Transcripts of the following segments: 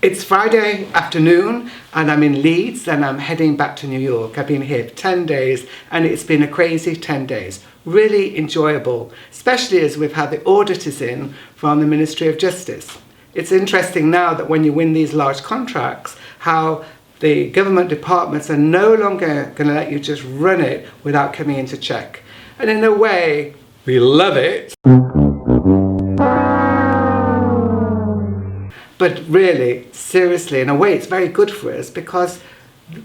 It's Friday afternoon and I'm in Leeds and I'm heading back to New York. I've been here for 10 days and it's been a crazy 10 days. Really enjoyable, especially as we've had the auditors in from the Ministry of Justice. It's interesting now that when you win these large contracts, how the government departments are no longer going to let you just run it without coming in to check. And in a way, we love it. But really, seriously, in a way, it's very good for us because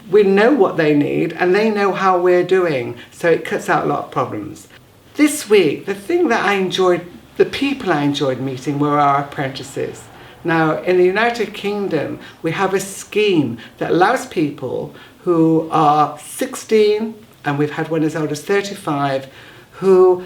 we know what they need and they know how we're doing. So it cuts out a lot of problems. This week, the thing that I enjoyed, the people I enjoyed meeting were our apprentices. Now, in the United Kingdom, we have a scheme that allows people who are 16, and we've had one as old as 35, who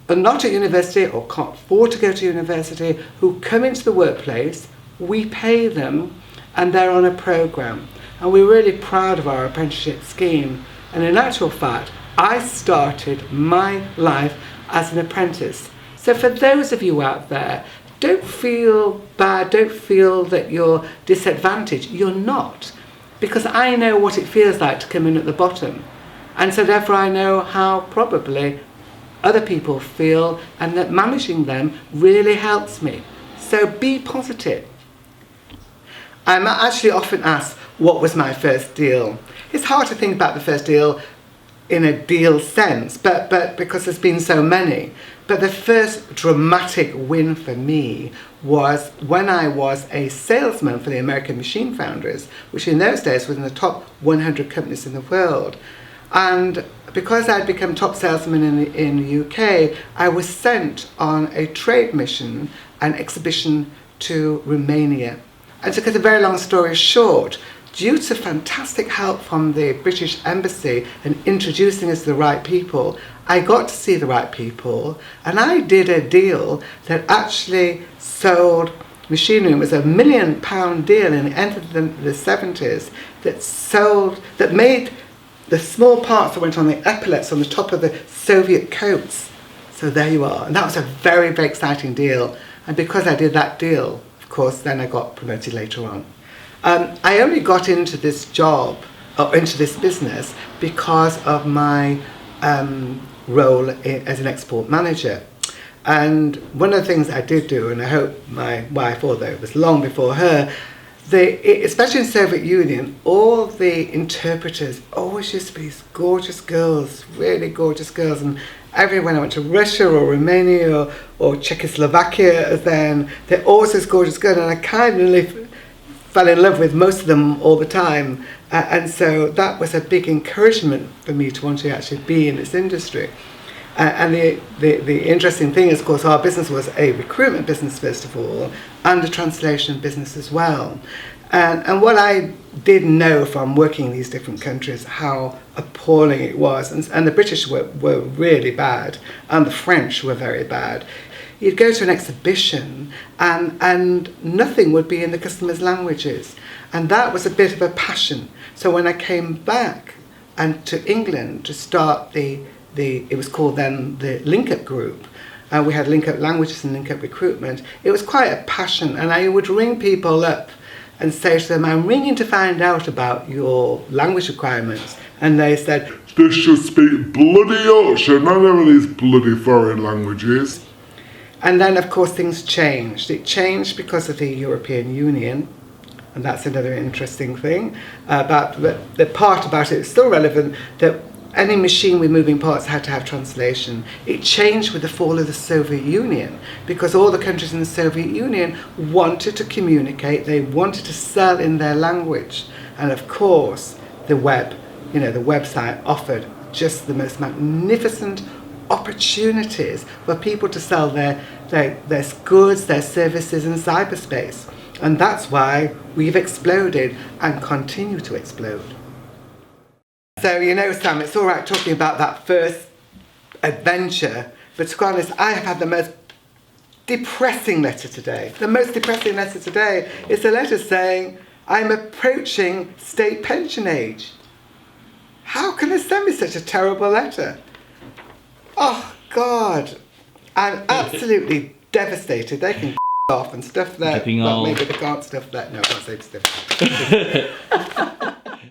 are not at university or can't afford to go to university, who come into the workplace. We pay them and they're on a programme, and we're really proud of our apprenticeship scheme. And in actual fact, I started my life as an apprentice. So for those of you out there, don't feel bad, don't feel that you're disadvantaged. You're not, because I know what it feels like to come in at the bottom, and so therefore I know how probably other people feel, and that managing them really helps me. So be positive. I'm actually often asked, what was my first deal? It's hard to think about the first deal in a deal sense, but because there's been so many. But the first dramatic win for me was when I was a salesman for the American machine founders, which in those days was in the top 100 companies in the world. And because I'd become top salesman in the UK, I was sent on a trade mission, an exhibition to Romania. And to cut a very long story short, due to fantastic help from the British Embassy and introducing us to the right people, I got to see the right people, and I did a deal that actually sold machinery. It was £1 million deal in the end of the 70s that made the small parts that went on the epaulets on the top of the Soviet coats. So there you are. And that was a very, very exciting deal. And because I did that deal, of course, then I got promoted later on. I only got into this job, or into this business, because of my role as an export manager. And one of the things I did do, and I hope my wife, although it was long before her, especially in the Soviet Union, all the interpreters always used to be these gorgeous girls, really gorgeous girls. And when I went to Russia or Romania or Czechoslovakia, then they're always this gorgeous girl, and I kind of fell in love with most of them all the time. And so that was a big encouragement for me to want to actually be in this industry. And the interesting thing is, of course, our business was a recruitment business first of all, and a translation business as well. And what I did know from working in these different countries, how appalling it was. And the British were really bad, and the French were very bad. You'd go to an exhibition and nothing would be in the customers' languages. And that was a bit of a passion. So when I came back and to England to start it was called then the Link-Up Group. We had Link-Up Languages and Link-Up Recruitment. It was quite a passion, and I would ring people up and say to them, I'm ringing to find out about your language requirements. And they said, they should speak bloody Yorkshire, none of these bloody foreign languages. And then, of course, things changed. It changed because of the European Union, and that's another interesting thing. But the part about it is still relevant, that any machine with moving parts had to have translation. It changed with the fall of the Soviet Union, because all the countries in the Soviet Union wanted to communicate, they wanted to sell in their language. And of course, the web, the website offered just the most magnificent opportunities for people to sell their goods, their services in cyberspace. And that's why we've exploded and continue to explode. So, Sam, it's all right talking about that first adventure, but to be honest, I have had the most depressing letter today. The most depressing letter today is a letter saying, I'm approaching state pension age. How can they send me such a terrible letter? Oh, God. I'm absolutely devastated. They can off and stuff that. Dripping Well, off. maybe they can't stuff that. No, I can't say stuff.